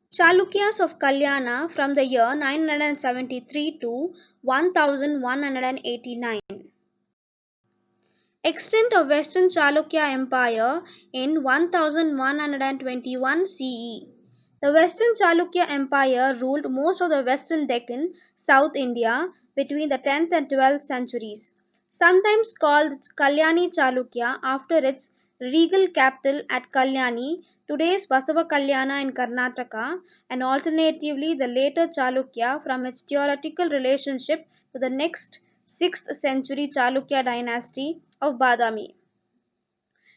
Chalukyas of Kalyana from the year 973 to 1189. Extent of Western Chalukya Empire in 1121 CE. The Western Chalukya Empire ruled most of the western Deccan, South India, between the 10th and 12th centuries. Sometimes called Kalyani Chalukya after its regal capital at Kalyani, today's Basava Kalyana in Karnataka, and alternatively the later Chalukya from its theoretical relationship to the next 6th century Chalukya dynasty of Badami.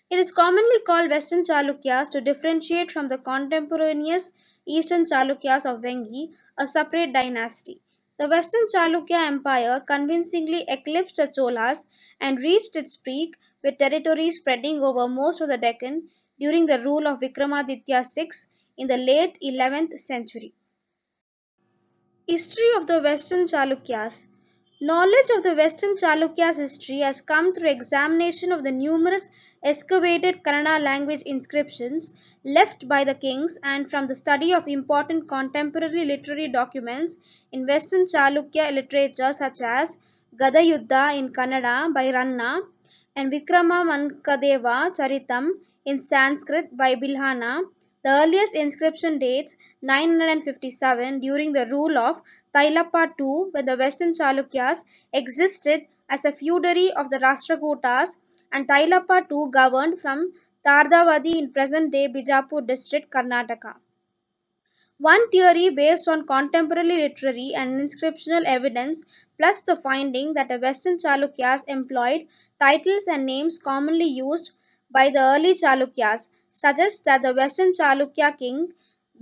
It is commonly called Western Chalukyas to differentiate from the contemporaneous Eastern Chalukyas of Vengi, a separate dynasty. The Western Chalukya Empire convincingly eclipsed the Cholas and reached its peak with territory spreading over most of the Deccan during the rule of Vikramaditya VI in the late 11th century. History of the Western Chalukyas. Knowledge of the Western Chalukyas' history has come through examination of the numerous excavated Kannada language inscriptions left by the kings and from the study of important contemporary literary documents in Western Chalukya literature such as Gadayuddha in Kannada by Ranna and Vikrama Mankadeva Charitam in Sanskrit by Bilhana. The earliest inscription dates 957 during the rule of Tailappa II when the Western Chalukyas existed as a feudatory of the Rashtrakutas and Tailappa II governed from Tardavadi in present-day Bijapur district, Karnataka. One theory based on contemporary literary and inscriptional evidence, plus the finding that the Western Chalukyas employed titles and names commonly used by the early Chalukyas, suggests that the Western Chalukya king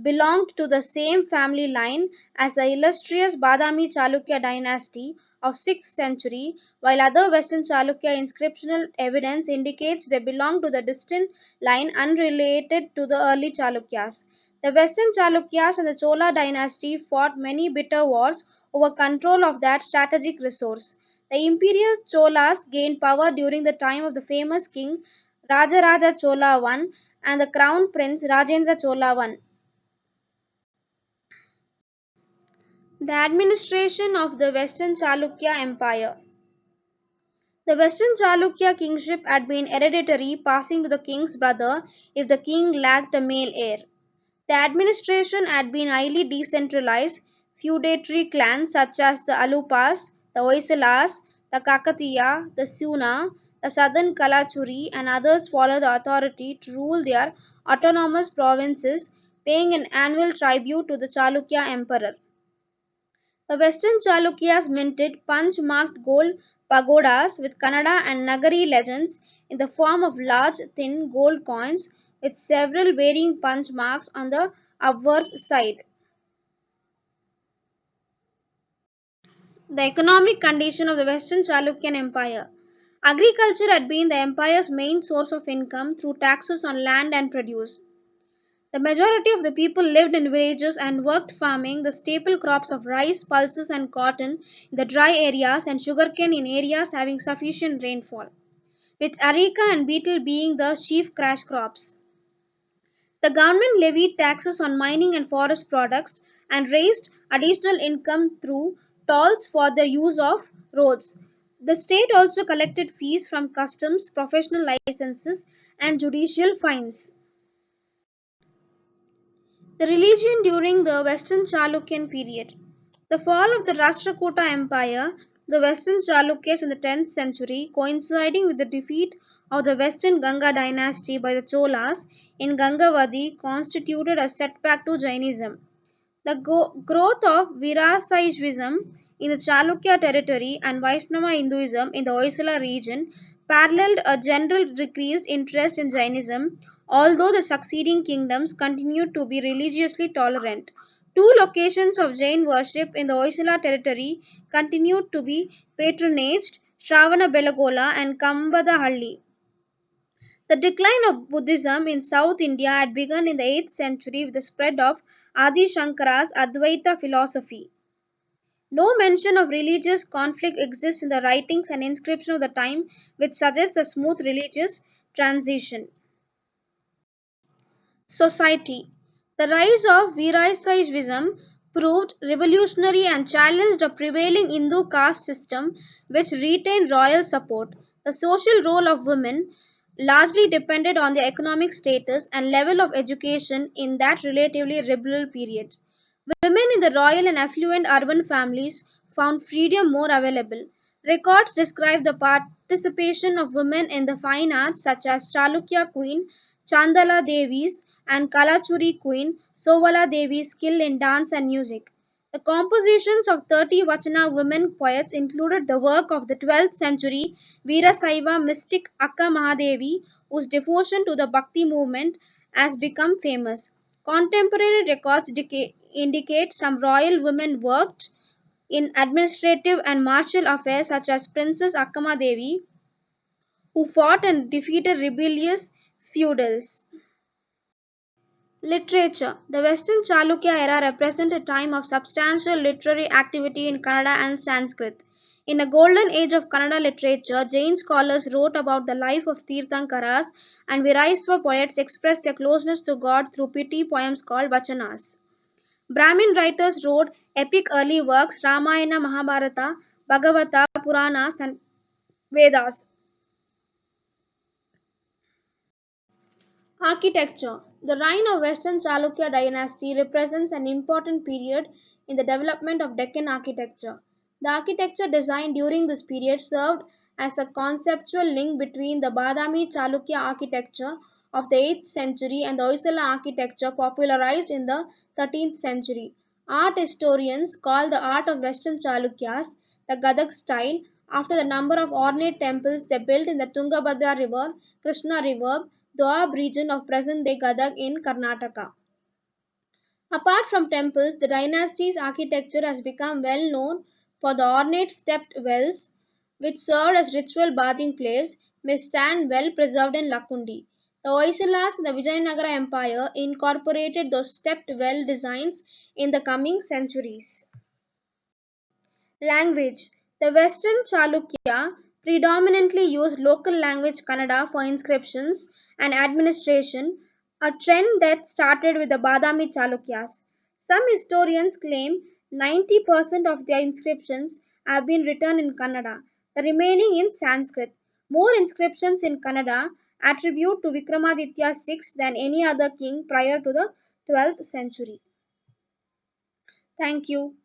belonged to the same family line as the illustrious Badami Chalukya dynasty of 6th century, while other Western Chalukya inscriptional evidence indicates they belong to the distant line unrelated to the early Chalukyas. The Western Chalukyas and the Chola dynasty fought many bitter wars over control of that strategic resource. The imperial Cholas gained power during the time of the famous king Rajaraja Chola I and the crown prince Rajendra Chola I. The administration of the Western Chalukya Empire. The Western Chalukya kingship had been hereditary, passing to the king's brother if the king lacked a male heir. The administration had been highly decentralized. Feudatory clans such as the Alupas, the Hoysalas, the Kakatiya, the Suna, the Southern Kalachuri, and others followed the authority to rule their autonomous provinces, paying an annual tribute to the Chalukya emperor. The Western Chalukyas minted punch marked gold pagodas with Kannada and Nagari legends in the form of large, thin gold coins with several varying punch marks on the obverse side. The economic condition of the Western Chalukyan Empire. Agriculture had been the empire's main source of income through taxes on land and produce. The majority of the people lived in villages and worked farming the staple crops of rice, pulses, and cotton in the dry areas and sugarcane in areas having sufficient rainfall, with areca and betel being the chief cash crops. The government levied taxes on mining and forest products and raised additional income through tolls for the use of roads. The state also collected fees from customs, professional licenses, and judicial fines. The religion during the Western Chalukyan period. The fall of the Rashtrakuta Empire, the Western Chalukyas in the 10th century, coinciding with the defeat of the Western Ganga dynasty by the Cholas in Gangavadi, constituted a setback to Jainism. The growth of Virasaivism in the Chalukya territory and Vaishnava Hinduism in the Hoysala region paralleled a general decreased interest in Jainism, although the succeeding kingdoms continued to be religiously tolerant. Two locations of Jain worship in the Hoysala territory continued to be patronaged, Shravana Belagola and Kambadahalli. The decline of Buddhism in South India had begun in the 8th century with the spread of Adi Shankara's Advaita philosophy. No mention of religious conflict exists in the writings and inscription of the time, which suggests a smooth religious transition. Society. The rise of Viraisavism proved revolutionary and challenged the prevailing Hindu caste system, which retained royal support. The social role of women largely depended on their economic status and level of education in that relatively liberal period. Women in the royal and affluent urban families found freedom more available. Records describe the participation of women in the fine arts such as Chalukya Queen, Chandala Devi's, and Kalachuri Queen, Sovala Devi's skill in dance and music. The compositions of 30 Vachana women poets included the work of the 12th century Veerasaiva mystic Akka Mahadevi, whose devotion to the Bhakti movement has become famous. Contemporary records indicate some royal women worked in administrative and martial affairs, such as Princess Akkama Devi, who fought and defeated rebellious feudals. Literature. The Western Chalukya era represents a time of substantial literary activity in Kannada and Sanskrit. In a golden age of Kannada literature, Jain scholars wrote about the life of Tirthankaras, and Viraiswa poets expressed their closeness to God through pity poems called Vachanas. Brahmin writers wrote epic early works Ramayana, Mahabharata, Bhagavata, Puranas, and Vedas. Architecture. The reign of Western Chalukya dynasty represents an important period in the development of Deccan architecture. The architecture design during this period served as a conceptual link between the Badami Chalukya architecture of the 8th century and the Hoysala architecture popularized in the 13th century. Art historians call the art of Western Chalukyas the Gadag style after the number of ornate temples they built in the Tungabhadra River, Krishna River, Doab region of present-day Gadag in Karnataka. Apart from temples, the dynasty's architecture has become well known for the ornate stepped wells, which served as ritual bathing place, may stand well preserved in Lakundi. The Hoysalas in the Vijayanagara Empire incorporated those stepped well designs in the coming centuries. Language. The Western Chalukya predominantly used local language Kannada for inscriptions and administration, a trend that started with the Badami Chalukyas. Some historians claim 90% of their inscriptions have been written in Kannada, the remaining in Sanskrit. More inscriptions in Kannada attribute to Vikramaditya VI than any other king prior to the 12th century. Thank you.